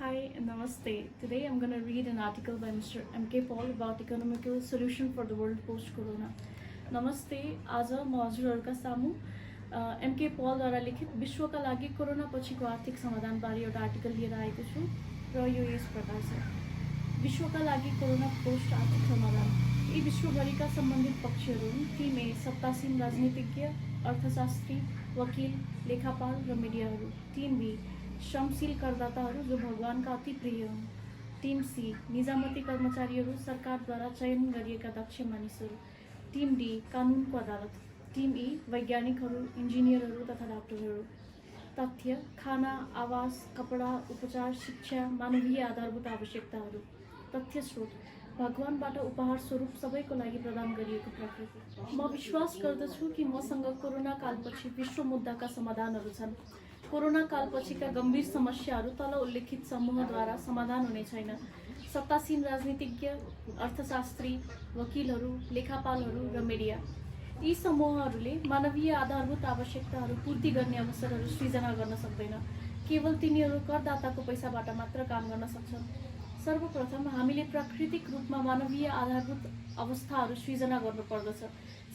Hi, Namaste. Today I'm going to read an article by Mr. M.K. Paul about economical solution for the world post-corona. नमस्ते, आज म हजुरहरूका सामु MK पलद्वारा लिखित विश्वका लागि कोरोना पछिको आर्थिक समाधानबारे एउटा आर्टिकल लिएर आएको छु र यो यस प्रकार छ। विश्वका लागि कोरोना पोस्ट आर्थिक समाधान। यी विश्वभरिका सम्बन्धित पक्षहरू हुन्। टिम ए सत्तासीन राजनीतिज्ञ, अर्थशास्त्री, वकिल, लेखापाल र मिडियाहरू। टिम बी श्रमशील करदाताहरू जो भगवानका अति प्रिय हुन्। टिम सी निजामती कर्मचारीहरू, सरकारद्वारा चयन गरिएका दक्ष मानिसहरू। टिम डी कानुनको अदालत। टिम ई वैज्ञानिकहरू, इन्जिनियरहरू तथा डाक्टरहरू। तथ्य खाना, आवास, कपडा, उपचार, शिक्षा, मानवीय आधारभूत आवश्यकताहरू। तथ्य स्रोत भगवानबाट उपहार स्वरूप सबैको लागि प्रदान गरिएको प्रकृति। म विश्वास गर्दछु कि मसँग कोरोना कालपछि विश्व मुद्दाका समाधानहरू छन्। कोरोना कालपछिका गम्भीर समस्याहरू तल उल्लेखित समूहद्वारा समाधान हुने छैन। सत्तासीन राजनीतिज्ञ, अर्थशास्त्री, वकिलहरू, लेखापालहरू र मिडिया, यी समूहहरूले मानवीय आधारभूत आवश्यकताहरू पूर्ति गर्ने अवसरहरू सृजना गर्न सक्दैन। केवल तिनीहरू करदाताको पैसाबाट मात्र काम गर्न सक्छन्। सर्वप्रथम हामीले प्राकृतिक रूपमा मानवीय आधारभूत अवस्थाहरू सृजना गर्नुपर्दछ,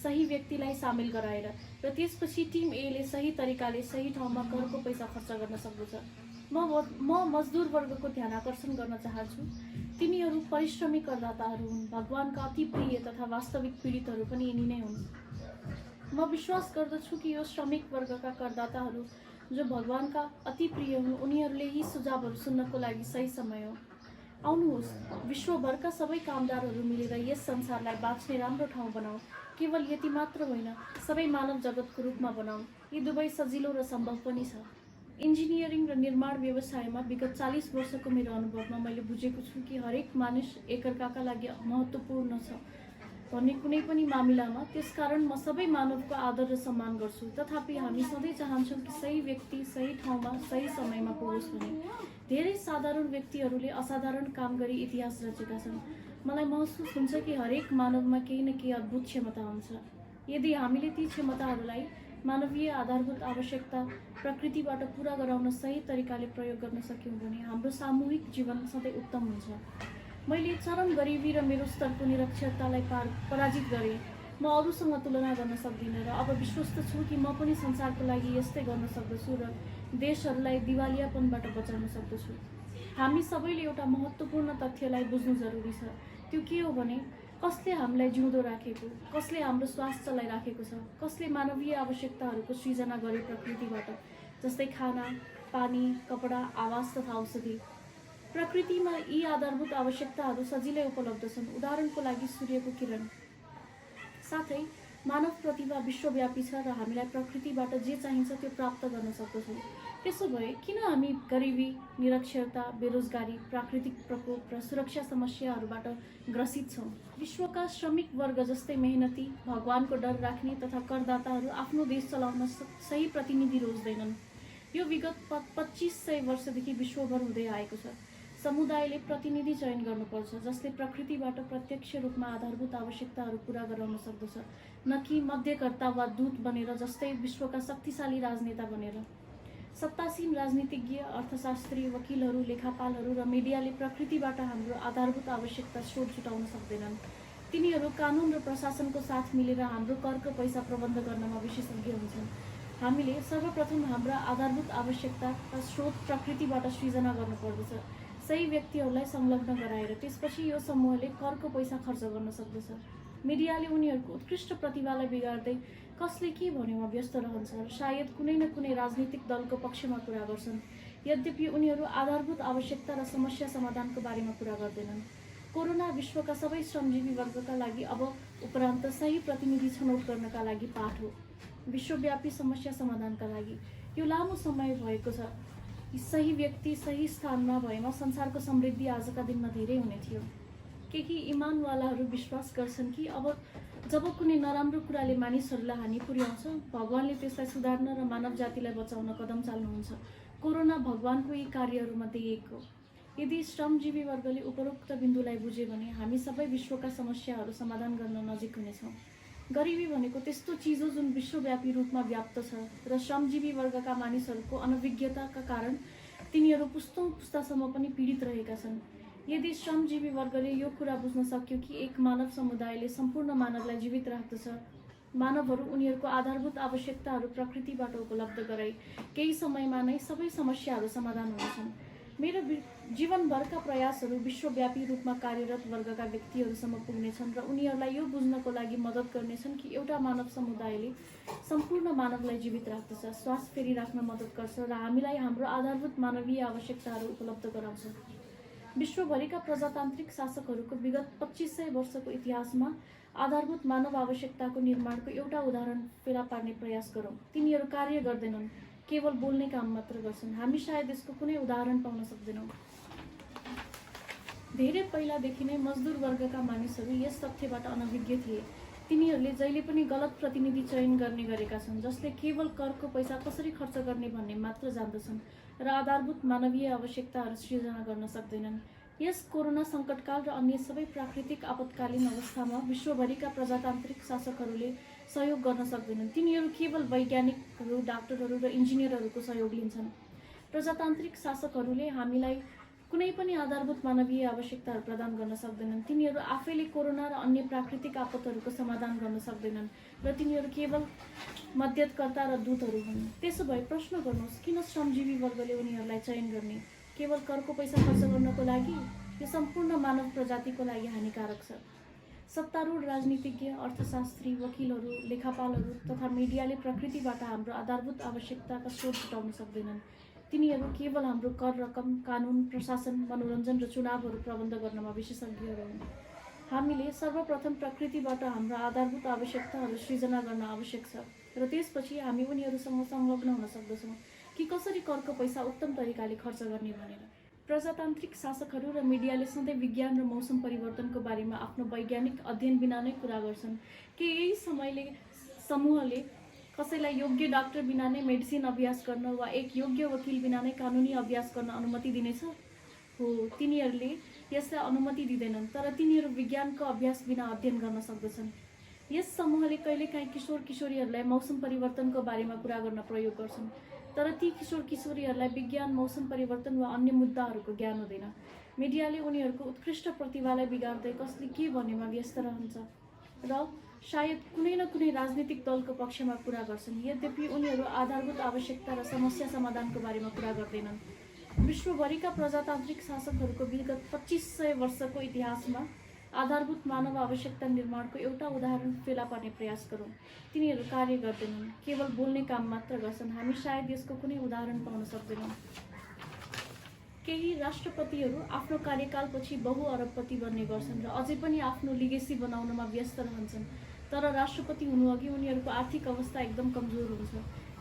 सही व्यक्तिलाई सामेल गराएर, र त्यसपछि टिम एले सही तरिकाले सही ठाउँमा करको पैसा खर्च गर्न सक्दछ। म मजदुर वर्गको ध्यान आकर्षण गर्न चाहन्छु। तिनीहरू परिश्रमी करदाताहरू हुन्। भगवानका अति प्रिय तथा वास्तविक पीडितहरू पनि यिनी नै हुन्। म विश्वास गर्दछु कि यो श्रमिक वर्गका करदाताहरू जो भगवानका अति प्रिय हुन्, उनीहरूले यी सुझावहरू सुन्नको लागि सही समय हो। आउनुहोस्, विश्वभरका सबै कामदारहरू मिलेर यस संसारलाई बाँच्ने राम्रो ठाउँ बनाऊ। केवल यति मात्र होइन, सबै मानव जगतको रूपमा बनाऊ। यी दुवै सजिलो र सम्भव पनि छ। इन्जिनियरिङ र निर्माण व्यवसायमा विगत 40 वर्षको मेरो अनुभवमा मैले बुझेको छु कि हरेक मानिस एकअर्काका लागि महत्त्वपूर्ण छ भन्ने कुनै पनि मामिलामा। त्यसकारण म सबै मानवको आदर र सम्मान गर्छु। तथापि हामी सधैँ चाहन्छौँ कि सही व्यक्ति सही ठाउँमा सही समयमा पुगोस् भने। धेरै साधारण व्यक्तिहरूले असाधारण काम गरी इतिहास रचेका छन्। मलाई महसुस हुन्छ कि हरेक मानवमा केही न केही अद्भुत क्षमता हुन्छ। यदि हामीले ती क्षमताहरूलाई मानवीय आधारभूत आवश्यकता प्रकृतिबाट पूरा गराउन सही तरिकाले प्रयोग गर्न सक्यौँ भने हाम्रो सामूहिक जीवन सधैँ उत्तम हुन्छ। मैले चरम गरिबी र मेरो स्तरको निरक्षरतालाई पराजित गरेँ। म अरूसँग तुलना गर्न सक्दिनँ र अब विश्वस्त छु कि म पनि संसारको लागि यस्तै गर्न सक्दछु र देशहरूलाई दिवालियापनबाट बचाउन सक्दछु। हामी सबैले एउटा महत्त्वपूर्ण तथ्यलाई बुझ्नु जरुरी छ। त्यो के हो भने कसले हामीलाई जिउँदो राखेको, कसले हाम्रो श्वास चलाइराखेको छ, कसले मानवीय आवश्यकताहरूको सृजना गरे प्रकृतिबाट, जस्तै खाना, पानी, कपडा, आवास तथा औषधि। प्रकृतिमा यी आधारभूत आवश्यकताहरू सजिलै उपलब्ध छन्। उदाहरणको लागि सूर्यको किरण। साथै मानव प्रतिभा विश्वव्यापी छ र हामीलाई प्रकृतिबाट जे चाहिन्छ त्यो प्राप्त गर्न सक्दछौँ। त्यसो भए किन हामी गरिबी, निरक्षरता, बेरोजगारी, प्राकृतिक प्रकोप र सुरक्षा समस्याहरूबाट ग्रसित छौँ? विश्वका श्रमिक वर्ग जस्तै मेहनती, भगवानको डर राख्ने तथा करदाताहरू आफ्नो देश चलाउन सही प्रतिनिधि रोज्दैनन्। यो विगत 2500 वर्षदेखि विश्वभर हुँदै आएको छ। समुदायले प्रतिनिधि चयन गर्नुपर्छ जसले प्रकृतिबाट प्रत्यक्ष रूपमा आधारभूत आवश्यकताहरू पूरा गराउन सक्दछ, न कि मध्यकर्ता वा दूत बनेर, जस्तै विश्वका शक्तिशाली राजनेता बनेर। सत्तासीन राजनीतिज्ञ, अर्थशास्त्री, वकिलहरू, लेखापालहरू र मिडियाले प्रकृतिबाट हाम्रो आधारभूत आवश्यकता स्रोत जुटाउन सक्दैनन्। तिनीहरू कानुन र प्रशासनको साथ मिलेर हाम्रो करको पैसा प्रबन्ध गर्नमा विशेषज्ञ हुन्छन्। हामीले सर्वप्रथम हाम्रा आधारभूत आवश्यकताका स्रोत प्रकृतिबाट सृजना गर्नुपर्दछ, सही व्यक्तिहरूलाई संलग्न गराएर। त्यसपछि यो समूहले करको पैसा खर्च गर्न सक्दछ। मिडियाले उनीहरूको उत्कृष्ट प्रतिभालाई बिगार्दै कसले के भन्योमा व्यस्त रहन्छ र सायद कुनै न कुनै राजनीतिक दलको पक्षमा कुरा गर्छन्। यद्यपि उनीहरू आधारभूत आवश्यकता र समस्या समाधानको बारेमा कुरा गर्दैनन्। कोरोना विश्वका सबै श्रमजीवी वर्गका लागि अब उपरान्त सही प्रतिनिधि छनौट गर्नका लागि पाठ हो। विश्वव्यापी समस्या समाधानका लागि यो लामो समय भएको छ। सही व्यक्ति सही स्थानमा भएमा संसारको समृद्धि आजका दिनमा धेरै हुने थियो। केही इमानवालाहरू विश्वास गर्छन् कि अब जब कुनै नराम्रो कुराले मानिसहरूलाई हानि पुर्याउँछ, भगवानले त्यसलाई सुधार्न र मानव जातिलाई बचाउन कदम चाल्नुहुन्छ। कोरोना भगवानको यी कार्यहरूमध्ये एक हो। यदि श्रमजीवी वर्गले उपरोक्त बिन्दुलाई बुझे भने हामी सबै विश्वका समस्याहरू समाधान गर्न नजिक हुनेछौँ। गरिबी भनेको त्यस्तो चिज हो जुन विश्वव्यापी रूपमा व्याप्त छ र श्रमजीवी वर्गका मानिसहरूको अनभिज्ञताका कारण तिनीहरू पुस्तौँ पुस्तासम्म पनि पीडित रहेका छन्। यदि श्रमजीवी वर्गले यो कुरा बुझ्न सक्यो कि एक मानव समुदायले सम्पूर्ण मानवलाई जीवित राख्दछ, मानवहरू उनीहरूको आधारभूत आवश्यकताहरू प्रकृतिबाट उपलब्ध गराई केही समयमा नै सबै समस्याहरू समाधान हुनेछन्। मेरो जीवनभरका प्रयासहरू विश्वव्यापी रूपमा कार्यरत वर्गका व्यक्तिहरूसम्म पुग्नेछन् र उनीहरूलाई यो बुझ्नको लागि मद्दत गर्नेछन् कि एउटा मानव समुदायले सम्पूर्ण मानवलाई जीवित राख्दछ, श्वास फेरिराख्न मद्दत गर्छ र हामीलाई हाम्रो आधारभूत मानवीय आवश्यकताहरू उपलब्ध गराउँछ। विश्वभरिका प्रजातान्त्रिक शासकहरूको विगत 2500 वर्षको इतिहासमा आधारभूत मानव आवश्यकताको निर्माणको एउटा उदाहरण फेला पार्ने प्रयास गरौँ। तिनीहरू कार्य गर्दैनन्, केवल बोल्ने काम मात्र गर्छन्। हामी सायद यसको कुनै उदाहरण पाउन सक्दैनौँ। धेरै पहिलादेखि नै मजदुर वर्गका मानिसहरू यस तथ्यबाट अनभिज्ञ थिए। तिनीहरूले जहिले पनि गलत प्रतिनिधि चयन गर्ने गरेका छन्, जसले केवल करको पैसा कसरी खर्च गर्ने भन्ने मात्र जान्दछन् र आधारभूत मानवीय आवश्यकताहरू सृजना गर्न सक्दैनन्। यस कोरोना सङ्कटकाल र अन्य सबै प्राकृतिक आपतकालीन अवस्थामा विश्वभरिका प्रजातान्त्रिक शासकहरूले सहयोग गर्न सक्दैनन्। तिनीहरू केवल वैज्ञानिकहरू, डाक्टरहरू र इन्जिनियरहरूको सहयोग लिन्छन्। प्रजातान्त्रिक शासकहरूले हामीलाई कुनै पनि आधारभूत मानवीय आवश्यकताहरू प्रदान गर्न सक्दैनन्। तिनीहरू आफैले कोरोना र अन्य प्राकृतिक आपतहरूको समाधान गर्न सक्दैनन् र तिनीहरू केवल मध्यस्थकर्ता र दूतहरू हुन्। त्यसो भए प्रश्न गर्नुहोस्, किन श्रमजीवी वर्गले उनीहरूलाई चयन गर्ने? केवल करको पैसा खर्च गर्नको लागि? यो सम्पूर्ण मानव प्रजातिको लागि हानिकारक छ। सत्तारूढ राजनीतिज्ञ, अर्थशास्त्री, वकिलहरू, लेखापालहरू तथा मिडियाले प्रकृतिबाट हाम्रो आधारभूत आवश्यकताका स्रोत जुटाउन सक्दैनन्। तिनीहरू केवल हाम्रो कर रकम, कानुन, प्रशासन, मनोरञ्जन र चुनावहरू प्रबन्ध गर्नमा विशेषज्ञहरू हुन्। हामीले सर्वप्रथम प्रकृतिबाट हाम्रो आधारभूत आवश्यकताहरू सृजना गर्न आवश्यक छ र त्यसपछि हामी उनीहरूसँग संलग्न हुन सक्दछौँ कि कसरी करको पैसा उत्तम तरिकाले खर्च गर्ने भनेर। प्रजातान्त्रिक शासकहरू र मिडियाले सधैँ विज्ञान र मौसम परिवर्तनको बारेमा आफ्नो वैज्ञानिक अध्ययन बिना नै कुरा गर्छन् कि यही समूहले कसैलाई योग्य डाक्टर बिना नै मेडिसिन अभ्यास गर्न वा एक योग्य वकिल बिना नै कानुनी अभ्यास गर्न अनुमति दिनेछ? हो, तिनीहरूले यसलाई अनुमति दिँदैनन्, तर तिनीहरू विज्ञानको अभ्यास बिना अध्ययन गर्न सक्दछन्। यस समूहले कहिलेकाहीँ किशोर किशोरीहरूलाई मौसम परिवर्तनको बारेमा कुरा गर्न प्रयोग गर्छन्, तर ती किशोर किशोरीहरूलाई विज्ञान, मौसम परिवर्तन वा अन्य मुद्दाहरूको ज्ञान हुँदैन। मिडियाले उनीहरूको उत्कृष्ट प्रतिभालाई बिगार्दै कसले के भन्नेमा व्यस्त रहन्छ र सायद कुनै न कुनै राजनीतिक दलको पक्षमा कुरा गर्छन्। यद्यपि उनीहरू आधारभूत आवश्यकता र समस्या समाधानको बारेमा कुरा गर्दैनन्। विश्वभरिका प्रजातान्त्रिक शासकहरूको विगत 2500 वर्षको इतिहासमा आधारभूत मानव आवश्यकता निर्माणको एउटा उदाहरण फेला पार्ने प्रयास गरौँ। तिनीहरू कार्य गर्दैनन्, केवल बोल्ने काम मात्र गर्छन्। हामी सायद यसको कुनै उदाहरण पाउन सक्दैनौँ। केही राष्ट्रपतिहरू आफ्नो कार्यकालपछि बहु अरबपति बन्ने गर्छन् र अझै पनि आफ्नो लिगेसी बनाउनमा व्यस्त रहन्छन्, तर राष्ट्रपति हुनुअघि उनीहरूको आर्थिक अवस्था एकदम कमजोर हुन्छ।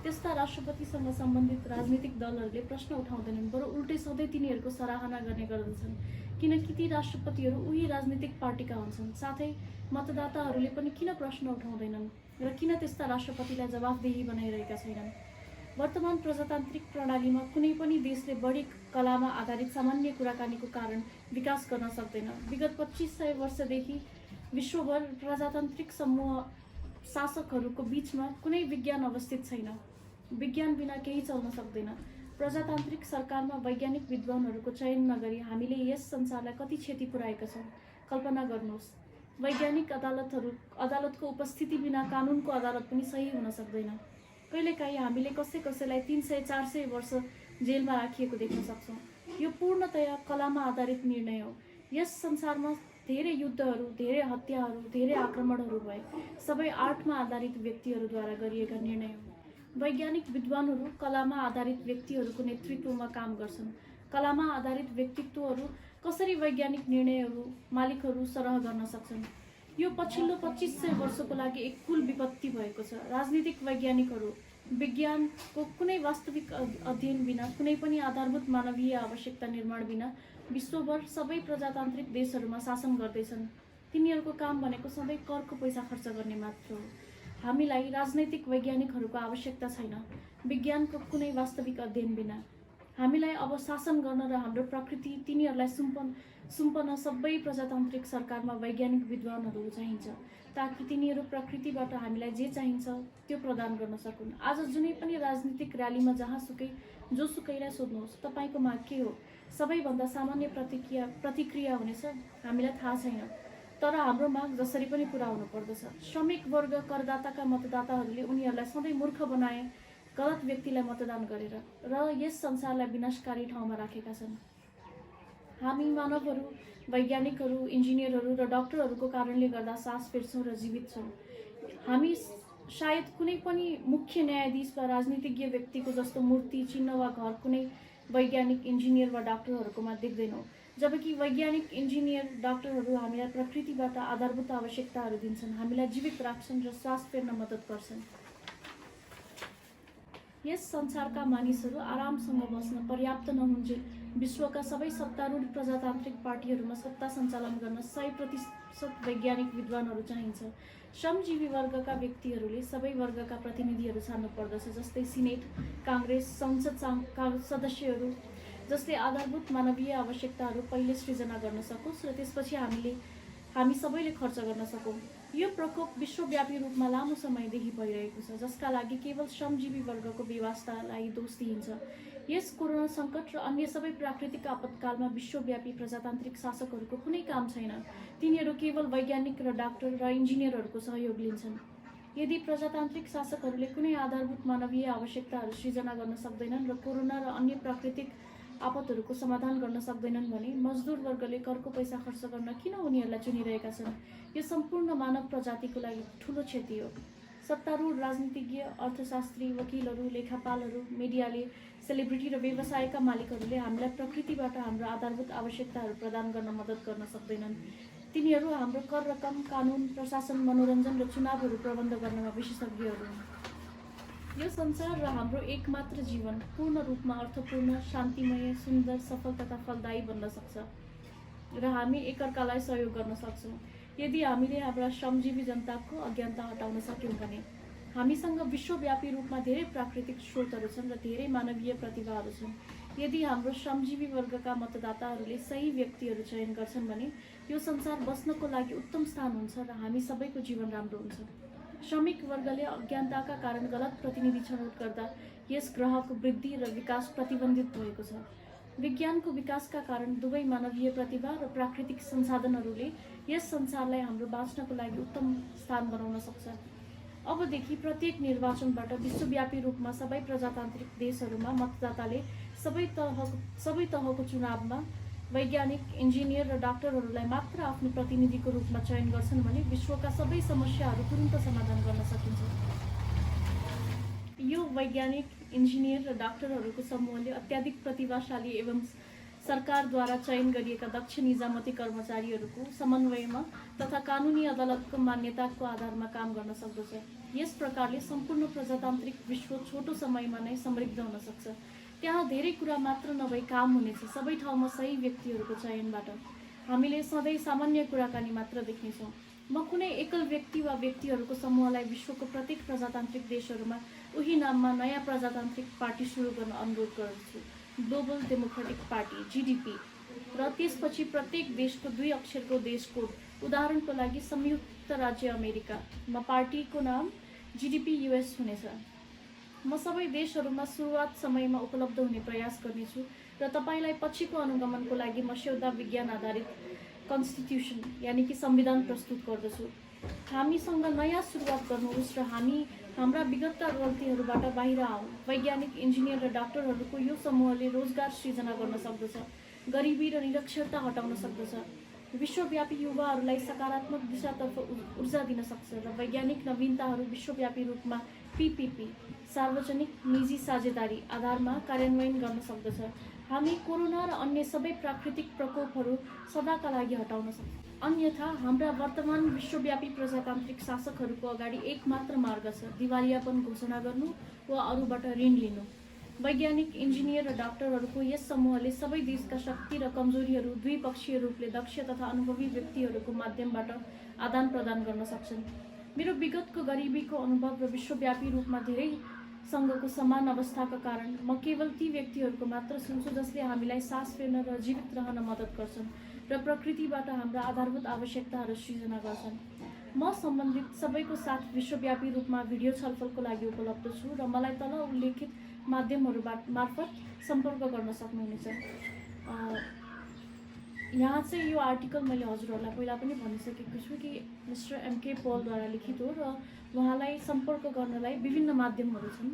त्यस्ता राष्ट्रपतिसँग सम्बन्धित राजनीतिक दलहरूले प्रश्न उठाउँदैनन्, बरु उल्टै सधैँ तिनीहरूको सराहना गर्ने गर्दछन्, किनकि ती राष्ट्रपतिहरू उही राजनीतिक पार्टीका हुन्छन्। साथै मतदाताहरूले पनि किन प्रश्न उठाउँदैनन् र किन त्यस्ता राष्ट्रपतिलाई जवाफदेही बनाइरहेका छैनन्? वर्तमान प्रजातान्त्रिक प्रणालीमा कुनै पनि देशले बढी कलामा आधारित सामान्य कुराकानीको कारण विकास गर्न सक्दैन। विगत 2500 वर्षदेखि विश्वभर प्रजातान्त्रिक समूह शासकहरूको बीचमा कुनै विज्ञान अवस्थित छैन। विज्ञान बिना केही चल्न सक्दैन। प्रजातान्त्रिक सरकारमा वैज्ञानिक विद्वानहरूको चयन नगरी हामीले यस संसारलाई कति क्षति पुर्याएका छौँ। कल्पना गर्नुहोस्, वैज्ञानिक अदालतको उपस्थिति बिना कानुनको अदालत पनि सही हुन सक्दैन। कहिलेकाहीँ हामीले कसैलाई 300-400 वर्ष जेलमा राखिएको देख्न सक्छौँ। यो पूर्णतया कलामा आधारित निर्णय हो। यस संसारमा धेरै युद्धहरू, धेरै हत्याहरू, धेरै आक्रमणहरू भए। सबै आर्टमा आधारित व्यक्तिहरूद्वारा गरिएका निर्णय हो। वैज्ञानिक विद्वानहरू कलामा आधारित व्यक्तिहरूको नेतृत्वमा काम गर्छन्। कलामा आधारित व्यक्तित्वहरू कसरी वैज्ञानिक निर्णयहरू मालिकहरू सरह गर्न सक्छन्? यो पछिल्लो 2500 वर्षको लागि एक कुल विपत्ति भएको छ। राजनीतिक वैज्ञानिकहरू विज्ञानको कुनै वास्तविक अध्ययन बिना, कुनै पनि आधारभूत मानवीय आवश्यकता निर्माण बिना विश्वभर सबै प्रजातान्त्रिक देशहरूमा शासन गर्दैछन्। तिनीहरूको काम भनेको सधैँ करको पैसा खर्च गर्ने मात्र हो। हामीलाई राजनैतिक वैज्ञानिकहरूको आवश्यकता छैन, विज्ञानको कुनै वास्तविक अध्ययन बिना। हामीलाई अब शासन गर्न र हाम्रो प्रकृति तिनीहरूलाई सुम्पन सबै प्रजातान्त्रिक सरकारमा वैज्ञानिक विद्वानहरू चाहिन्छ, ताकि तिनीहरू प्रकृतिबाट हामीलाई जे चाहिन्छ त्यो प्रदान गर्न सकुन्। आज जुनै पनि राजनीतिक र्यालीमा जहाँसुकै जोसुकैलाई सोध्नुहोस्, तपाईँको माग के हो? सबैभन्दा सामान्य प्रतिक्रिया हुनेछ, हामीलाई थाहा छैन। तर हाम्रो माग जसरी पनि पुरा हुनुपर्दछ। श्रमिक वर्ग करदाताका मतदाताहरूले उनीहरूलाई सधैँ मूर्ख बनाए, गलत व्यक्तिलाई मतदान गरेर, र यस संसारलाई विनाशकारी ठाउँमा राखेका छन्। हामी मानवहरू, वैज्ञानिकहरू, इन्जिनियरहरू र डाक्टरहरूको कारणले गर्दा सास फेर्छौँ र जीवित छौँ। हामी सायद कुनै पनि मुख्य न्यायाधीश वा राजनीतिज्ञ व्यक्तिको जस्तो मूर्ति, चिन्ह वा घर कुनै वैज्ञानिक, इन्जिनियर वा डाक्टरहरूकोमा देख्दैनौँ। जबकि वैज्ञानिक, इन्जिनियर, डाक्टरहरू हामीलाई प्रकृतिबाट आधारभूत आवश्यकताहरू दिन्छन्, हामीलाई जीवित राख्छन् र सास फेर्न मद्दत गर्छन्। यस संसारका मानिसहरू आरामसँग बस्न पर्याप्त नहुन्जेल विश्वका सबै सत्तारूढ प्रजातान्त्रिक पार्टीहरूमा सत्ता सञ्चालन गर्न 100% वैज्ञानिक विद्वानहरू चाहिन्छ। श्रमजीवी वर्गका व्यक्तिहरूले सबै वर्गका प्रतिनिधिहरू छान्नु पर्दछ, जस्तै सिनेट, काङ्ग्रेस, संसद सदस्यहरू, जसले आधारभूत मानवीय आवश्यकताहरू पहिले सृजना गर्न सकोस् र त्यसपछि हामी सबैले खर्च गर्न सकौँ। यो प्रकोप विश्वव्यापी रूपमा लामो समयदेखि भइरहेको छ, जसका लागि केवल श्रमजीवी वर्गको व्यवस्थालाई दोष दिइन्छ। यस कोरोना सङ्कट र अन्य सबै प्राकृतिक आपतकालमा विश्वव्यापी प्रजातान्त्रिक शासकहरूको कुनै काम छैन। तिनीहरू केवल वैज्ञानिक र डाक्टर र इन्जिनियरहरूको सहयोग लिन्छन्। यदि प्रजातान्त्रिक शासकहरूले कुनै आधारभूत मानवीय आवश्यकताहरू सृजना गर्न सक्दैनन् र कोरोना र अन्य प्राकृतिक आपतहरूको समाधान गर्न सक्दैनन् भने मजदुर वर्गले करको पैसा खर्च गर्न किन उनीहरूलाई चुनिरहेका छन्? यो सम्पूर्ण मानव प्रजातिको लागि ठूलो क्षति हो। सत्तारूढ राजनीतिज्ञ, अर्थशास्त्री, वकिलहरू, लेखापालहरू, मिडियाले, सेलिब्रिटी र व्यवसायका मालिकहरूले हामीलाई प्रकृतिबाट हाम्रो आधारभूत आवश्यकताहरू प्रदान गर्न मद्दत गर्न सक्दैनन्। तिनीहरू हाम्रो कर रकम, कानुन, प्रशासन, मनोरञ्जन र चुनावहरू प्रबन्ध गर्नमा विशेषज्ञहरू हुन्। यो संसार र हाम्रो एकमात्र जीवन पूर्ण रूपमा अर्थपूर्ण, शान्तिमय, सुन्दर, सफल तथा फलदायी बन्न सक्छ र हामी एकअर्कालाई सहयोग गर्न सक्छौँ यदि हामीले हाम्रा श्रमजीवी जनताको अज्ञानता हटाउन सक्यौँ भने। हामीसँग विश्वव्यापी रूपमा धेरै प्राकृतिक स्रोतहरू छन् र धेरै मानवीय प्रतिभाहरू छन्। यदि हाम्रो श्रमजीवी वर्गका मतदाताहरूले सही व्यक्तिहरू चयन गर्छन् भने यो संसार बस्नको लागि उत्तम स्थान हुन्छ र हामी सबैको जीवन राम्रो हुन्छ। श्रमिक वर्गले अज्ञानताका कारण गलत प्रतिनिधि छनौट गर्दा यस ग्रहको वृद्धि र विकास प्रतिबन्धित भएको छ। विज्ञानको विकासका कारण दुवै मानवीय प्रतिभा र प्राकृतिक संसाधनहरूले यस संसारलाई हाम्रो बाँच्नको लागि उत्तम स्थान बनाउन सक्छ। अबदेखि प्रत्येक निर्वाचनबाट विश्वव्यापी रूपमा सबै प्रजातान्त्रिक देशहरूमा मतदाताले सबै तहको चुनावमा वैज्ञानिक, इन्जिनियर र डाक्टरहरूलाई मात्र आफ्नो प्रतिनिधिको रूपमा चयन गर्छन् भने विश्वका सबै समस्याहरू तुरुन्त समाधान गर्न सकिन्छ। यो वैज्ञानिक, इन्जिनियर र डाक्टरहरूको समूहले अत्याधिक प्रतिभाशाली एवं सरकारद्वारा चयन गरिएका दक्ष निजामती कर्मचारीहरूको समन्वयमा तथा कानुनी अदालतको मान्यताको आधारमा काम गर्न सक्दछ। यस प्रकारले सम्पूर्ण प्रजातान्त्रिक विश्व छोटो समयमा नै समृद्ध हुन सक्छ। त्यहाँ धेरै कुरा मात्र नभई काम हुनेछ, सबै ठाउँमा सही व्यक्तिहरूको चयनबाट। हामीले सधैँ सामान्य कुराकानी मात्र देख्नेछौँ। म कुनै एकल व्यक्ति वा व्यक्तिहरूको समूहलाई विश्वको प्रत्येक प्रजातान्त्रिक देशहरूमा उही नाममा नयाँ प्रजातान्त्रिक पार्टी सुरु गर्न अनुरोध गर्दछु, ग्लोबल डेमोक्रेटिक पार्टी (GDP), र त्यसपछि प्रत्येक देशको 2 अक्षरको देश कोड। उदाहरणको लागि संयुक्त राज्य अमेरिकामा पार्टीको नाम GDP US हुनेछ। म सबै देशहरूमा सुरुवात समयमा उपलब्ध हुने प्रयास गर्नेछु र तपाईलाई पछिको अनुगमनको लागि मस्यौदा विज्ञान आधारित कन्स्टिट्युसन यानि कि संविधान प्रस्तुत गर्दछु। हामीसँग नयाँ सुरुवात गर्नुहोस् र हामी हाम्रा विगतका गल्तीहरूबाट बाहिर आउँ। वैज्ञानिक, इन्जिनियर र डाक्टरहरूको यो समूहले रोजगार सृजना गर्न सक्दछ, गरिबी र निरक्षरता हटाउन सक्दछ, विश्वव्यापी युवाहरूलाई सकारात्मक दिशातर्फ ऊर्जा दिन सक्छ र वैज्ञानिक नवीनताहरू विश्वव्यापी रूपमा PPP सार्वजनिक निजी साझेदारी आधारमा कार्यान्वयन गर्न सक्दछ। हामी कोरोना र अन्य सबै प्राकृतिक प्रकोपहरू सदाका लागि हटाउन सक्छौँ। अन्यथा हाम्रा वर्तमान विश्वव्यापी प्रजातान्त्रिक शासकहरूको अगाडि एक मात्र मार्ग छ, दिवालियापन घोषणा गर्नु वा अरूबाट ऋण लिनु। वैज्ञानिक, इन्जिनियर र डाक्टरहरूको यस समूहले सबै देशका शक्ति र कमजोरीहरू द्विपक्षीय रूपले दक्ष तथा अनुभवी व्यक्तिहरूको माध्यमबाट आदान प्रदान गर्न सक्छन्। मेरो विगतको गरिबीको अनुभव र विश्वव्यापी रूपमा धेरै सँगको समान अवस्थाका कारण म केवल ती व्यक्तिहरूको मात्र सुन्छु जसले हामीलाई सास फेर्न र जीवित रहन मद्दत गर्छन् र प्रकृतिबाट हाम्रा आधारभूत आवश्यकताहरू सृजना गर्छन्। म सम्बन्धित सबैको साथ विश्वव्यापी रूपमा भिडियो छलफलको लागि उपलब्ध छु र मलाई तल उल्लेखित माध्यमहरूबाट मार्फत सम्पर्क गर्न सक्नुहुनेछ। यहाँ चाहिँ यो आर्टिकल मैले हजुरहरूलाई पहिला पनि भनिसकेको छु कि मिस्टर एमके पलद्वारा लिखित हो र उहाँलाई सम्पर्क गर्नलाई विभिन्न माध्यमहरू छन्।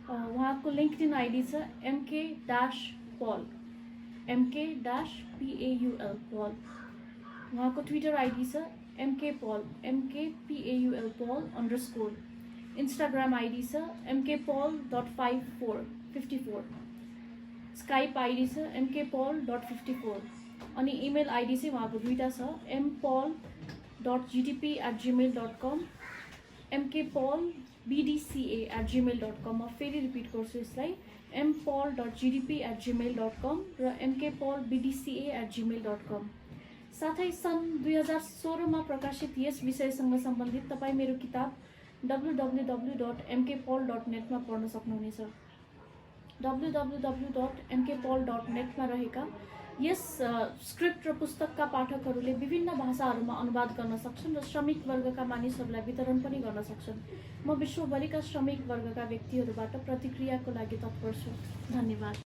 उहाँको लिङ्क्डइन आइडी छ MK-Paul MK-PAUL पल। उहाँको ट्विटर आइडी छ MKPaul MKPAUL_Paul_। इन्स्टाग्राम आइडी छ mkpaul.54 स्काइप आइडी छ mkpaul.54 अनि इमेल आइडी चाहिँ उहाँको दुईटा छ mpaul.gdp@gmail.com mkpaulbdca@gmail.com। म फेरि रिपिट गर्छु यसलाई mpaul.gdp@gmail.com र mkpaulbdca@gmail.com। साथै सन् 2016 मा प्रकाशित यस विषयसँग सम्बन्धित तपाईँ मेरो किताब www.mkpaul.net मा पढ्न सक्नुहुनेछ। www.mkpaul.net मा रहेका यस स्क्रिप्ट र पुस्तकका पाठकहरूले विभिन्न भाषाहरूमा अनुवाद गर्न सक्छन् र श्रमिक वर्गका मानिसहरूलाई वितरण पनि गर्न सक्छन्। म विश्वभरिका श्रमिक वर्गका व्यक्तिहरूबाट प्रतिक्रियाको लागि तत्पर छु। धन्यवाद।